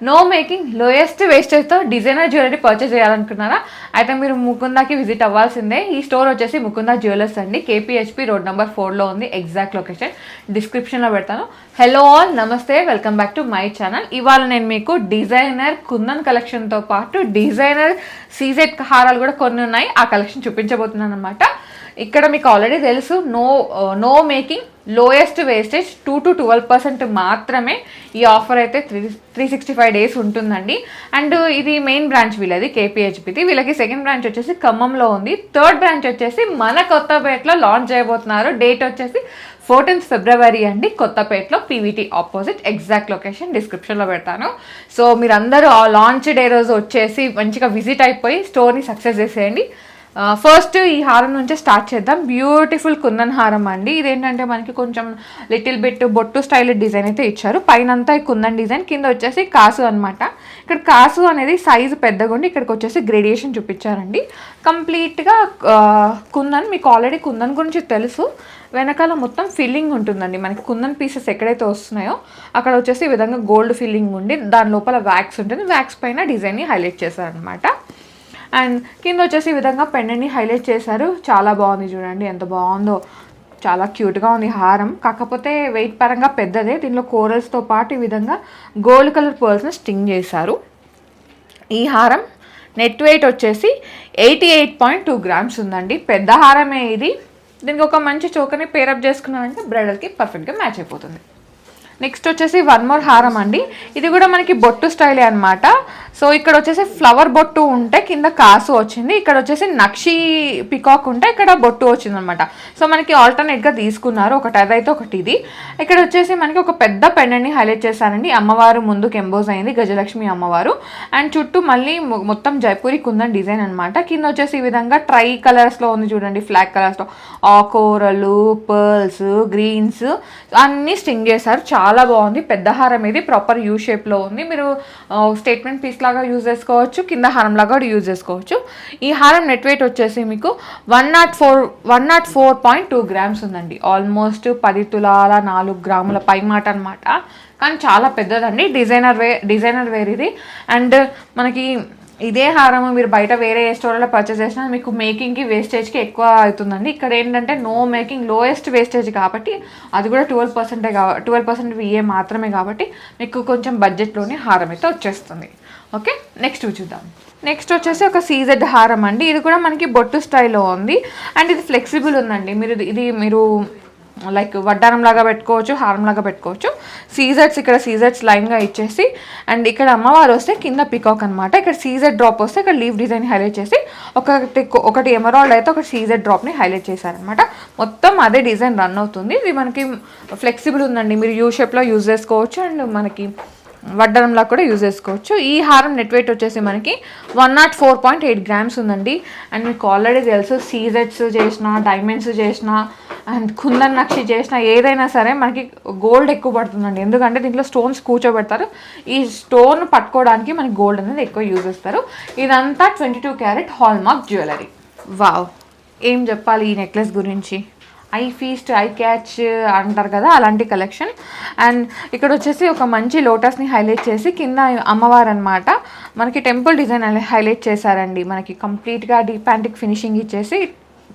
No making lowest వేస్టేజ్తో designer jewellery purchase చేయాలనుకున్నారా? అయితే మీరు ముకుందాకి విజిట్ అవ్వాల్సిందే. ఈ స్టోర్ వచ్చేసి ముకుందా జ్యువెలర్స్ అండి, KPHP రోడ్ నెంబర్ 4లో ఉంది. ఎగ్జాక్ట్ లొకేషన్ డిస్క్రిప్షన్లో పెడతాను. హలో ఆల్, నమస్తే, welcome back to my channel. ఇవాళ నేను మీకు డిజైనర్ కుందన్ కలెక్షన్తో పాటు డిజైనర్ సీజెడ్ హారాలు కూడా కొన్ని ఉన్నాయి, ఆ కలెక్షన్ చూపించబోతున్నాను అనమాట. ఇక్కడ మీకు ఆల్రెడీ తెలుసు, no making lowest wastage 2 to 12% మాత్రమే ఈ ఆఫర్ అయితే 365 days ఉంటుందండి. అండ్ ఇది మెయిన్ బ్రాంచ్ వీళ్ళది KPHPది. వీళ్ళకి సెకండ్ బ్రాంచ్ వచ్చేసి ఖమ్మంలో ఉంది. థర్డ్ బ్రాంచ్ వచ్చేసి మన కొత్తపేటలో లాంచ్ చేయబోతున్నారు. డేట్ వచ్చేసి 14th February అండి, కొత్తపేటలో PVT ఆపోజిట్. ఎగ్జాక్ట్ లొకేషన్ డిస్క్రిప్షన్లో పెడతాను. సో మీరందరూ ఆ లాంచ్ డే రోజు వచ్చేసి మంచిగా విజిట్ అయిపోయి స్టోర్ని సక్సెస్ చేసేయండి. ఫస్ట్ ఈ హారం నుంచే స్టార్ట్ చేద్దాం. బ్యూటిఫుల్ కుందన్ హారం అండి. ఇదేంటంటే మనకి కొంచెం లిటిల్ బిట్ బొట్టు స్టైల్ డిజైన్ అయితే ఇచ్చారు. పైనంతా ఈ కుందన్ డిజైన్, కింద వచ్చేసి కాసు అనమాట. ఇక్కడ కాసు అనేది సైజు పెద్దగా ఉండి ఇక్కడికి వచ్చేసి గ్రేడియేషన్ చూపించారండి. కంప్లీట్గా కుందన్. మీకు ఆల్రెడీ కుందన్ గురించి తెలుసు. వెనకాల మొత్తం ఫిల్లింగ్ ఉంటుందండి. మనకి కుందన్ పీసెస్ ఎక్కడైతే వస్తున్నాయో అక్కడ వచ్చేసి ఈ విధంగా గోల్డ్ ఫిల్లింగ్ ఉండి దాని లోపల వ్యాక్స్ ఉంటుంది. వ్యాక్స్ పైన డిజైన్ని హైలైట్ చేశారనమాట. అండ్ కింద వచ్చేసి ఈ విధంగా పెండెంట్ని హైలైట్ చేశారు. చాలా బాగుంది, చూడండి ఎంత బాగుందో, చాలా క్యూట్గా ఉంది హారం. కాకపోతే వెయిట్ పరంగా పెద్దదే. దీనిలో కోరల్స్తో పాటు ఈ విధంగా గోల్డ్ కలర్ పర్ల్స్ని స్టింగ్ చేశారు. ఈ హారం నెట్ వెయిట్ వచ్చేసి 88.2 grams ఉందండి. పెద్ద హారమే ఇది. దీనికి ఒక మంచి చోకని పేరప్ చేసుకున్నారంటే బ్రైడల్కి పర్ఫెక్ట్గా మ్యాచ్ అయిపోతుంది. నెక్స్ట్ వచ్చేసి వన్ మోర్ హారం అండి. ఇది కూడా మనకి బొట్టు స్టైలే అనమాట. సో ఇక్కడ వచ్చేసి ఫ్లవర్ బొట్టు ఉంటే కింద కాసు వచ్చింది. ఇక్కడ వచ్చేసి నక్షి పికాక్ ఉంటే ఇక్కడ బొట్టు వచ్చింది అనమాట. సో మనకి ఆల్టర్నేట్గా తీసుకున్నారు, ఒకటి అదైతే ఒకటి ఇది. ఇక్కడ వచ్చేసి మనకి ఒక పెద్ద పెండెంట్ని హైలైట్ చేశారండి. అమ్మవారు ముందుకు ఎంబోజ్ అయింది, గజలక్ష్మి అమ్మవారు. అండ్ చుట్టూ మళ్ళీ మొత్తం జైపూరి కుందన్ డిజైన్ అనమాట. కింద వచ్చేసి ఈ విధంగా ట్రై కలర్స్లో ఉంది, చూడండి ఫ్లాగ్ కలర్స్లో కోరలు, పర్ల్స్, గ్రీన్స్ అన్నీ స్టింగ్ చేశారు. చాలా బాగుంది. పెద్ద హారం ఇది, ప్రాపర్ యూ షేప్లో ఉంది. మీరు స్టేట్మెంట్ పీస్ లాగా యూజ్ చేసుకోవచ్చు, కింద హారం లాగా కూడా యూజ్ చేసుకోవచ్చు. ఈ హారం నెట్ వెయిట్ వచ్చేసి మీకు 104.2 grams ఉందండి. ఆల్మోస్ట్ 10 తులాల 4 గ్రాముల పై మాట అనమాట. కానీ చాలా పెద్దదండి. డిజైనర్ వేర్ ఇది. అండ్ మనకి ఇదే హారం మీరు బయట వేరే స్టోర్లో పర్చేస్ చేసినా మీకు మేకింగ్కి వేస్టేజ్కి ఎక్కువ అవుతుందండి. ఇక్కడ ఏంటంటే నో మేకింగ్ లోయెస్ట్ వేస్టేజ్ కాబట్టి అది కూడా 12% VA మాత్రమే కాబట్టి మీకు కొంచెం బడ్జెట్లోనే హారం అయితే వచ్చేస్తుంది. ఓకే, నెక్స్ట్ చూద్దాం. నెక్స్ట్ వచ్చేసి ఒక సీజెడ్ హారం అండి. ఇది కూడా మనకి బొట్టు స్టైల్లో ఉంది. అండ్ ఇది ఫ్లెక్సిబుల్ ఉందండి. మీరు లైక్ వడ్డానం లాగా పెట్టుకోవచ్చు, హారం లాగా పెట్టుకోవచ్చు. ఇక్కడ సీజెడ్స్ లైన్గా ఇచ్చేసి, అండ్ ఇక్కడ అమ్మవారు వస్తే కింద పికాక్ అనమాట. ఇక్కడ సీజెడ్ డ్రాప్ వస్తే ఇక్కడ లీవ్ డిజైన్ హైలైట్ చేసి ఒకటి ఎమరాల్డ్ అయితే ఒక సీజెడ్ డ్రాప్ని హైలైట్ చేశారనమాట. మొత్తం అదే డిజైన్ రన్ అవుతుంది. ఇది మనకి ఫ్లెక్సిబుల్ ఉందండి. మీరు యూ షేప్లో యూజ్ చేసుకోవచ్చు అండ్ మనకి వడ్డనంలా కూడా యూజ్ చేసుకోవచ్చు. ఈ హారం నెట్ వెయిట్ వచ్చేసి మనకి 104.8 grams ఉందండి. అండ్ మీకు ఆల్రెడీ తెలుసు, సీజెడ్స్ చేసిన, డైమండ్స్ చేసిన, అండ్ కుందన్ నక్షి చేసిన ఏదైనా సరే మనకి గోల్డ్ ఎక్కువ పడుతుందండి. ఎందుకంటే దీంట్లో స్టోన్స్ కూర్చోబెడతారు. ఈ స్టోన్ పట్టుకోవడానికి మనకి గోల్డ్ అనేది ఎక్కువ యూజ్ చేస్తారు. ఇదంతా 22 carat హాల్మార్క్ జ్యువెలరీ. వావ్, ఏం చెప్పాలి ఈ నెక్లెస్ గురించి. ఐ ఫీస్ట్, ఐ క్యాచ్ అంటారు కదా, అలాంటి కలెక్షన్. అండ్ ఇక్కడ వచ్చేసి ఒక మంచి లోటస్ని హైలైట్ చేసి కింద అమ్మవారు అనమాట మనకి టెంపుల్ డిజైన్ హైలైట్ చేశారండి. మనకి కంప్లీట్గా డీప్ యాంటిక్ ఫినిషింగ్ ఇచ్చేసి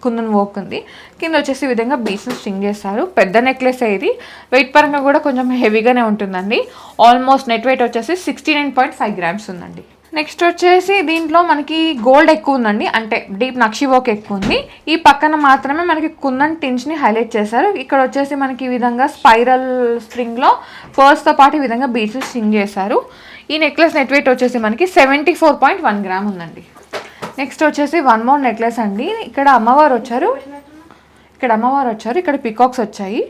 కుందన్ వర్క్ ఉంది. కింద వచ్చేసి ఈ విధంగా బీడ్స్ని స్టింగ్ చేస్తారు. పెద్ద నెక్లెస్ ఇది. వెయిట్ పరంగా కూడా కొంచెం హెవీగానే ఉంటుందండి. ఆల్మోస్ట్ నెట్ వెయిట్ వచ్చేసి 69.5 grams ఉందండి. నెక్స్ట్ వచ్చేసి దీంట్లో మనకి గోల్డ్ ఎక్కువ ఉందండి, అంటే డీప్ నక్షి వర్క్ ఎక్కువ ఉంది. ఈ పక్కన మాత్రమే మనకి కుందన్ టించ్ని హైలైట్ చేశారు. ఇక్కడ వచ్చేసి మనకి ఈ విధంగా స్పైరల్ స్ట్రింగ్లో పర్ల్స్తో పాటు ఈ విధంగా బీడ్స్ స్టింగ్ చేశారు. ఈ నెక్లెస్ నెట్ వెయిట్ వచ్చేసి మనకి 74.1 gram ఉందండి. నెక్స్ట్ వచ్చేసి వన్ మోర్ నెక్లెస్ అండి. ఇక్కడ అమ్మవారు వచ్చారు, ఇక్కడ పికాక్స్ వచ్చాయి.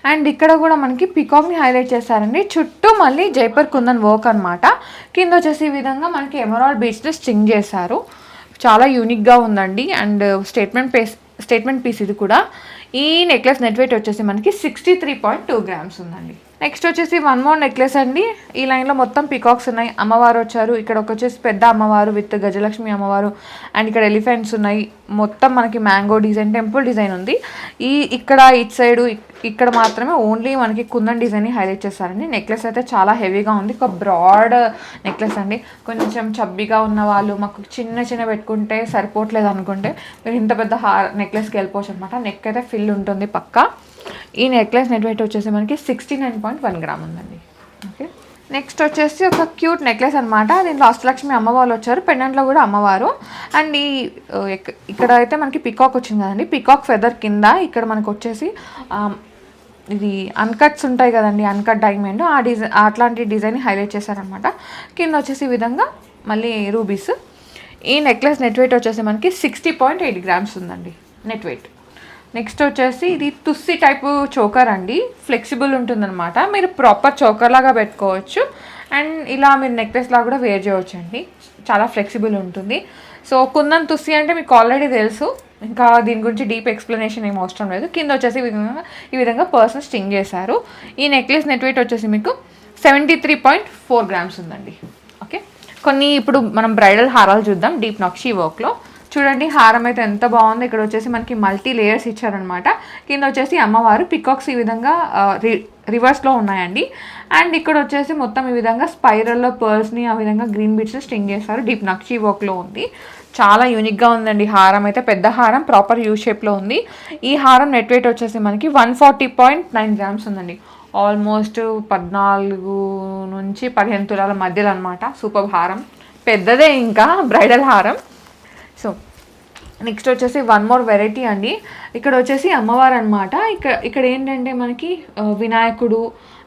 అండ్ ఇక్కడ కూడా మనకి పికాక్ని హైలైట్ చేశారండి. చుట్టూ మళ్ళీ జైపూర్ కుందన్ వర్క్ అనమాట. కింద వచ్చేసి ఈ విధంగా మనకి ఎమరాల్డ్ బీడ్స్ని స్టింగ్ చేశారు. చాలా యూనిక్గా ఉందండి. అండ్ స్టేట్మెంట్ పీస్ ఇది కూడా. ఈ నెక్లెస్ నెట్ వెయిట్ వచ్చేసి మనకి 63.2 grams ఉందండి. నెక్స్ట్ వచ్చేసి వన్ మోర్ నెక్లెస్ అండి. ఈ లైన్లో మొత్తం పికాక్స్ ఉన్నాయి. అమ్మవారు వచ్చారు. ఇక్కడ ఒక వచ్చేసి పెద్ద అమ్మవారు విత్ గజలక్ష్మి అమ్మవారు అండ్ ఇక్కడ ఎలిఫెంట్స్ ఉన్నాయి. మొత్తం మనకి మ్యాంగో డిజైన్, టెంపుల్ డిజైన్ ఉంది. ఇక్కడ ఇటు సైడు ఇక్కడ మాత్రమే ఓన్లీ మనకి కుందన్ డిజైన్ని హైలైట్ చేస్తారండి. నెక్లెస్ అయితే చాలా హెవీగా ఉంది. ఒక బ్రాడ్ నెక్లెస్ అండి. కొంచెం చబ్బీగా ఉన్న వాళ్ళు మాకు చిన్న పెట్టుకుంటే సరిపోవట్లేదు అనుకుంటే మీరు ఇంత పెద్ద నెక్లెస్కి వెళ్ళిపోవచ్చు అనమాట. నెక్ అయితే ఫిల్ ఉంటుంది పక్కా. ఈ నెక్లెస్ నెట్ వెయిట్ వచ్చేసి మనకి 69.1 గ్రామ్ ఉందండి. ఓకే, నెక్స్ట్ వచ్చేసి ఒక క్యూట్ నెక్లెస్ అనమాట. దీంట్లో అష్టలక్ష్మి అమ్మవారు వచ్చారు, పెండెంట్లో కూడా అమ్మవారు. అండ్ ఇక్కడ అయితే మనకి పికాక్ వచ్చింది కదండి. పికాక్ ఫెదర్ కింద ఇక్కడ మనకు వచ్చేసి ఇది అన్కట్స్ ఉంటాయి కదండి, అన్కట్ డైమండ్, ఆ డిజైన్ అట్లాంటి డిజైన్ హైలైట్ చేశారనమాట. కింద వచ్చేసి ఈ విధంగా మళ్ళీ రూబీస్. ఈ నెక్లెస్ నెట్ వెయిట్ వచ్చేసి మనకి 60.8 గ్రామ్స్ ఉందండి నెట్ వెయిట్. నెక్స్ట్ వచ్చేసి ఇది తుస్సి టైపు చోకర్ అండి. ఫ్లెక్సిబుల్ ఉంటుందన్నమాట. మీరు ప్రాపర్ చోకర్ లాగా పెట్టుకోవచ్చు అండ్ ఇలా మీరు నెక్లెస్ లాగా కూడా వేర్ చేయవచ్చు అండి. చాలా ఫ్లెక్సిబుల్ ఉంటుంది. సో కుందన్ తుస్సి అంటే మీకు ఆల్రెడీ తెలుసు, ఇంకా దీని గురించి డీప్ ఎక్స్ప్లెనేషన్ ఏం అవసరం లేదు. కింద వచ్చేసి ఈ విధంగా పర్సన్ స్టింగ్ చేశారు. ఈ నెక్లెస్ నెట్ వెయిట్ వచ్చేసి మీకు 73.4 గ్రామ్స్ ఉందండి. ఓకే, కొన్ని ఇప్పుడు మనం బ్రైడల్ హారాలు చూద్దాం డీప్ నక్షి వర్క్లో. చూడండి హారం అయితే ఎంత బాగుంది. ఇక్కడ వచ్చేసి మనకి మల్టీ లేయర్స్ ఇచ్చారనమాట. కింద వచ్చేసి అమ్మవారు పికాక్స్ ఈ విధంగా రివర్స్లో ఉన్నాయండి. అండ్ ఇక్కడ వచ్చేసి మొత్తం ఈ విధంగా స్పైరల్లో పర్ల్స్ని ఆ విధంగా గ్రీన్ బీట్స్ని స్టింగ్ చేస్తారు. డీప్ నక్షి వర్క్లో ఉంది. చాలా యూనిక్గా ఉందండి హారం అయితే. పెద్ద హారం, ప్రాపర్ యూ షేప్లో ఉంది. ఈ హారం నెట్ వెయిట్ వచ్చేసి మనకి 140.9 గ్రామ్స్ ఉందండి. ఆల్మోస్ట్ 14 నుంచి 15 తులాల మధ్యలో అనమాట. సూపర్ హారం, పెద్దదే ఇంకా బ్రైడల్ హారం. సో నెక్స్ట్ వచ్చేసి వన్ మోర్ వెరైటీ అండి. ఇక్కడ వచ్చేసి అమ్మవారు అనమాట. ఇక్కడ ఏంటంటే మనకి వినాయకుడు,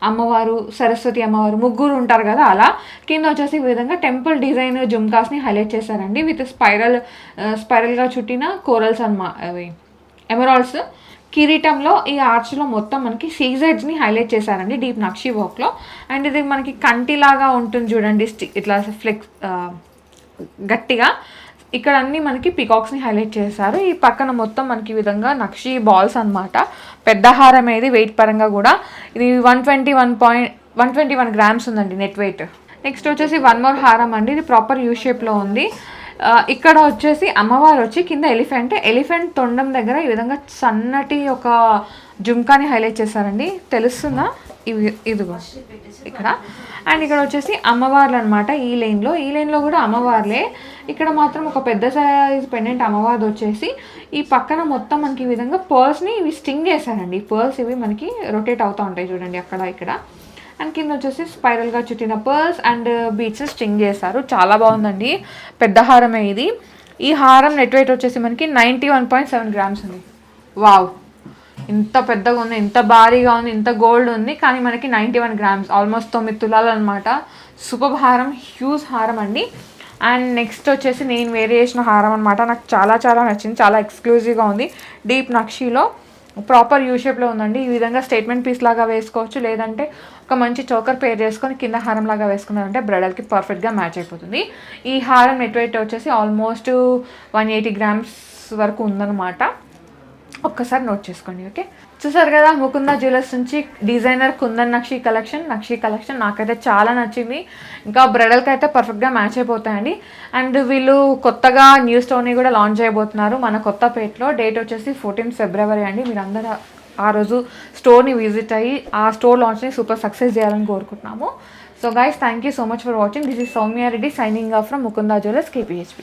అమ్మవారు, సరస్వతి అమ్మవారు ముగ్గురు ఉంటారు కదా, అలా కింద వచ్చేసి ఈ విధంగా టెంపుల్ డిజైన్ జుమ్కాస్ని హైలైట్ చేశారండి. విత్ స్పైరల్గా చుట్టిన కోరల్స్ అన్నమాట, అవి ఎమరాల్డ్స్. కిరీటంలో ఈ ఆర్చ్లో మొత్తం మనకి సీజెడ్స్ని హైలైట్ చేశారండి డీప్ నక్షి వర్క్లో. అండ్ ఇది మనకి కంటిలాగా ఉంటుంది చూడండి, ఇట్లా గట్టిగా. ఇక్కడ అన్నీ మనకి పికాక్స్ని హైలైట్ చేశారు. ఈ పక్కన మొత్తం మనకి ఈ విధంగా నక్షి బాల్స్ అనమాట. పెద్ద హారం ఏది వెయిట్ పరంగా కూడా ఇది 121 గ్రామ్స్ ఉందండి నెట్ వెయిట్. నెక్స్ట్ వచ్చేసి వన్ మోర్ హారం అండి. ఇది ప్రాపర్ యూ షేప్లో ఉంది. ఇక్కడ వచ్చేసి అమ్మవారు వచ్చి కింద ఎలిఫెంట్ తొండం దగ్గర ఈ విధంగా సన్నటి ఒక జుమ్కాని హైలైట్ చేశారండి. తెలుస్తుందా? ఇదిగో ఇక్కడ. అండ్ ఇక్కడ వచ్చేసి అమ్మవార్లు అనమాట. ఈ లైన్లో కూడా అమ్మవార్లే. ఇక్కడ మాత్రం ఒక పెద్ద సైజ్ పెండెంట్ అమ్మవారు వచ్చేసి ఈ పక్కన మొత్తం మనకి ఈ విధంగా పర్ల్స్ని ఇవి స్టింగ్ చేశారండి. పర్ల్స్ ఇవి మనకి రొటేట్ అవుతూ ఉంటాయి చూడండి అక్కడ ఇక్కడ. అండ్ కింద వచ్చేసి స్పైరల్గా చుట్టిన పర్ల్స్ అండ్ బీట్స్ స్టింగ్ చేశారు. చాలా బాగుందండి, పెద్ద హారమే ఇది. ఈ హారం నెట్ వెయిట్ వచ్చేసి మనకి 91.7 గ్రామ్స్ ఉంది. వావ్, ఇంత పెద్దగా ఉంది, ఇంత భారీగా ఉంది, ఇంత గోల్డ్ ఉంది, కానీ మనకి 91 గ్రామ్స్, ఆల్మోస్ట్ 9 తులాలు అనమాట. సూపర్ హారం, హ్యూజ్ హారం అండి. అండ్ నెక్స్ట్ వచ్చేసి నేను వేరే చేసిన హారం అనమాట. నాకు చాలా నచ్చింది, చాలా ఎక్స్క్లూజివ్గా ఉంది. డీప్ నక్షిలో ప్రాపర్ యూ షేప్లో ఉందండి. ఈ విధంగా స్టేట్మెంట్ పీస్ లాగా వేసుకోవచ్చు, లేదంటే ఒక మంచి చోకర్ పేర్ చేసుకొని కింద హారం లాగా వేసుకున్నారంటే బ్రైడల్కి పర్ఫెక్ట్గా మ్యాచ్ అయిపోతుంది. ఈ హారం నెట్ వెయిట్ వచ్చేసి ఆల్మోస్ట్ 180 గ్రామ్స్ వరకు ఉందన్నమాట. ఒక్కసారి నోట్ చేసుకోండి. ఓకే, చూసారు కదా ముకుందా జ్యువెలర్స్ నుంచి డిజైనర్ కుందన్ నక్షి కలెక్షన్ నాకైతే చాలా నచ్చింది. ఇంకా బ్రైడల్కి అయితే పర్ఫెక్ట్గా మ్యాచ్ అయిపోతాయండి. అండ్ వీళ్ళు కొత్తగా న్యూ స్టోర్ని కూడా లాంచ్ చేయబోతున్నారు మన కొత్తపేటలో. డేట్ వచ్చేసి 14 ఫిబ్రవరి అండి. మీరందరూ ఆ రోజు స్టోర్ని విజిట్ అయ్యి ఆ స్టోర్ లాంచ్ని సూపర్ సక్సెస్ చేయాలని కోరుకుంటున్నాము. So guys, thank you so much for watching. This is Soumya Reddy signing off from Mukunda jewellers KPHP.